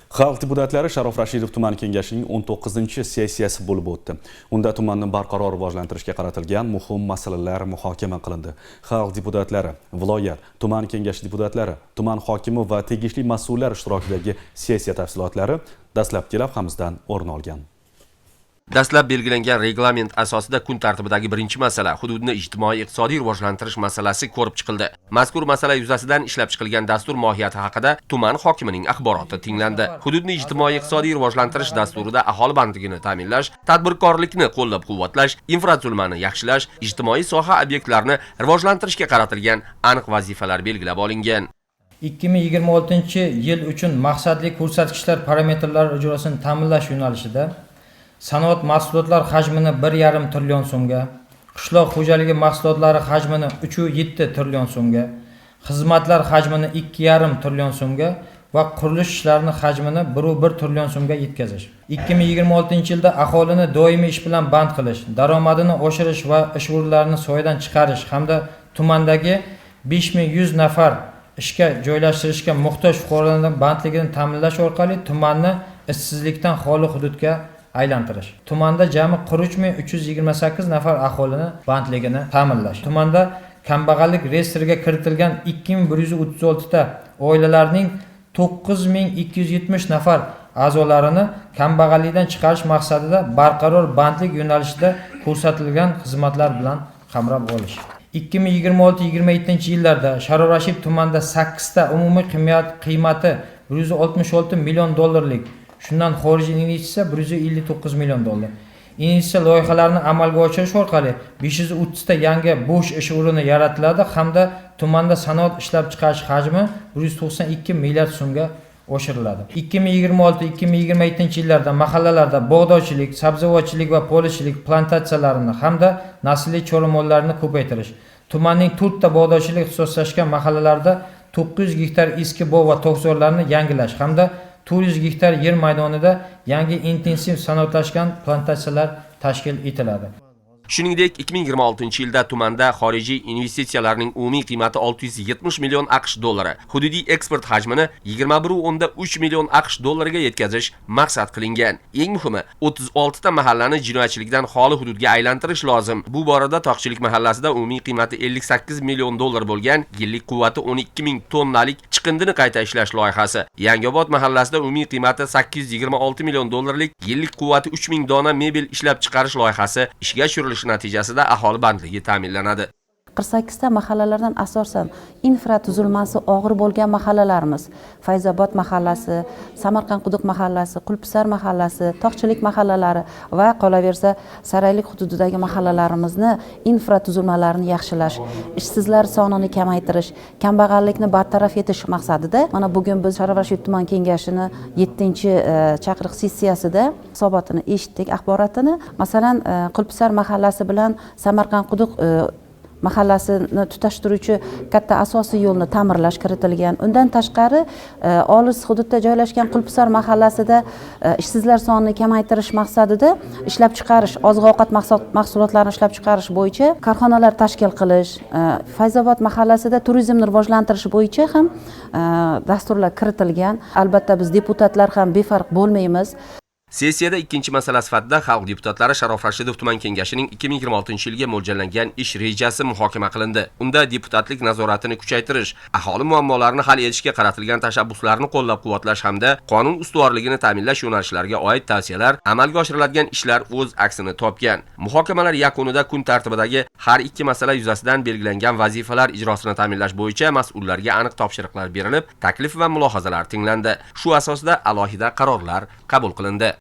Xalq deputatlari Sharof Rashidov tuman kengashining 19-sessiyasi bo'lib o'tdi. Unda tumanni barqaror rivojlantirishga qaratilgan muhim masalalar muhokama qilindi. Xalq deputatlari, viloyat, tuman kengashi deputatlari, tuman hokimi va tegishli mas'ullar ishtirokidagi sessiya tafsilotlari dastlabki lavhamizdan o'rin olgan. Dastlab belgilangan reglament asosida kun tartibidagi birinchi masala hududni ijtimoiy-iqtisodiy rivojlantirish masalasi ko'rib chiqildi. Mazkur masala yuzasidan ishlab chiqilgan dastur mohiyati haqida tuman hokimining axboroti tinglandi. Hududni ijtimoiy-iqtisodiy rivojlantirish dasturida aholi bandligini ta'minlash, tadbirkorlikni qo'llab-quvvatlash, infratuzilmani yaxshilash, ijtimoiy soha obyektlarini rivojlantirishga qaratilgan aniq vazifalar belgilab olingan. 2026-yil uchun maqsadli ko'rsatkichlar parametrlari ijrosini ta'minlash yo'nalishida sanoat mahsulotlar hajmini 1,5 trillion so'mga, qishloq xo'jaligi mahsulotlari hajmini 3,7 trillion so'mga, xizmatlar hajmini 2,5 trillion so'mga va qurilish ishlarini hajmini 1,1 trillion so'mga yetkazish. 2026-yilda aholini doimiy ish bilan band qilish, daromadini oshirish va ish o'rinlarini soyadan chiqarish hamda tumandagi 5100 nafar ishga joylashtirishga muhtoj fuqarolarning bandligini ta'minlash orqali tumanni ishsizlikdan xoli hududga aylantirish. Tumanda jami 13328 nafar aholini bandligini ta'minlash. Tumanda kambag'allik reyestriga kiritilgan 2136 ta oilalarning 9270 nafar a'zolarini kambag'allikdan chiqarish maqsadida barqaror bandlik yo'nalishida ko'rsatilgan xizmatlar bilan qamrab olish. 2026-27 yillarda Sharof Rashidov tumanida 8 ta umumiy qiymati 166 million dollarlik, shundan xorijiy investitsiya 159 million dollar. Investitsiya loyihalarini amalga oshirish orqali 530 ta yangi bo'sh ish o'rni yaratiladi hamda tumanda sanoat ishlab chiqarish hajmi 192 milliard so'mga oshiriladi. 2026-27 yillarda mahallalarda bog'dorchilik, sabzavotchilik va polichilik plantatsiyalarini hamda naslli chorvamollarini ko'paytirish. Tumanning 4 ta bog'dorchilik ixtisoslashgan mahallalarda 900 gektar eski bog' va tokzorlarni yangilash hamda 400 gektar yer maydonida yangi intensiv sanoatlashgan plantatsiyalar tashkil etiladi. Shuningdek, 2026-yilda tumanda xorijiy investitsiyalarning umumiy qiymati 670 million AQSh dollari, hududiy eksport hajmini 21,3 million AQSh dollariga yetkazish maqsad qilingan. Eng muhimi, 36 ta mahallani jinoyatchilikdan xoli hududga aylantirish lozim. Bu borada Toqchilik mahallasida umumiy qiymati 58 million dollar bo'lgan, yillik quvvati 12 ming tonnalik chiqindini qayta ishlash loyihasi. Yangiobod mahallasida umumiy qiymati 826 million dollarlik, yillik quvvati 3 ming dona mebel ishlab chiqarish loyihasi ishga tushirilishi natijasida aholi bandligi ta'minlanadi. 48 ta mahallalardan asosan infratuzilmasi og'ir bo'lgan mahallalarimiz: Fayzobod mahallasi, Samarqandquduq mahallasi, Qulpisar mahallasi, Toqchilik mahallalari va qolaversa Saraylik hududidagi mahallalarimizni infratuzilmalarini yaxshilash, ishsizlar sonini kamaytirish, kambag'allikni bartaraf etish maqsadida mana bugun biz Sharof Rashidov tuman kengashining 7-chaqiriq sessiyasida hisobotini eshitdik, axborotini. Masalan, Qulpisar mahallasi bilan Samarqandquduq mahallasini tutashtiruvchi katta asosiy yo'lni ta'mirlash kiritilgan. Undan tashqari olis hududda joylashgan Qulpisar mahallasida ishsizlar sonini kamaytirish maqsadida ishlab chiqarish, oziq-ovqat mahsulotlarini ishlab chiqarish bo'yicha korxonalar tashkil qilish, Fayzobod mahallasida turizmni rivojlantirish bo'yicha ham dasturlar kiritilgan. Albatta biz deputatlar ham befarq bo'lmaymiz. Sessiyada ikkinchi masala sifatida xalq deputatlari Sharof Rashidov tuman kengashining 2026-yilga mo'ljallangan ish rejasi muhokama qilindi. Unda deputatlik nazoratini kuchaytirish, aholi muammolarini hal etishga qaratilgan tashabbuslarni qo'llab-quvvatlash hamda qonun ustuvorligini ta'minlash yo'nalishlariga oid tavsiyalar, amalga oshiriladigan ishlar o'z aksini topgan. Muhokamalar yakunida kun tartibidagi har ikki masala yuzasidan belgilangan vazifalar ijrosini ta'minlash bo'yicha mas'ullarga aniq topshiriqlar berilib, taklif va mulohazalar tinglandi. Shu asosida alohida qarorlar qabul qilindi.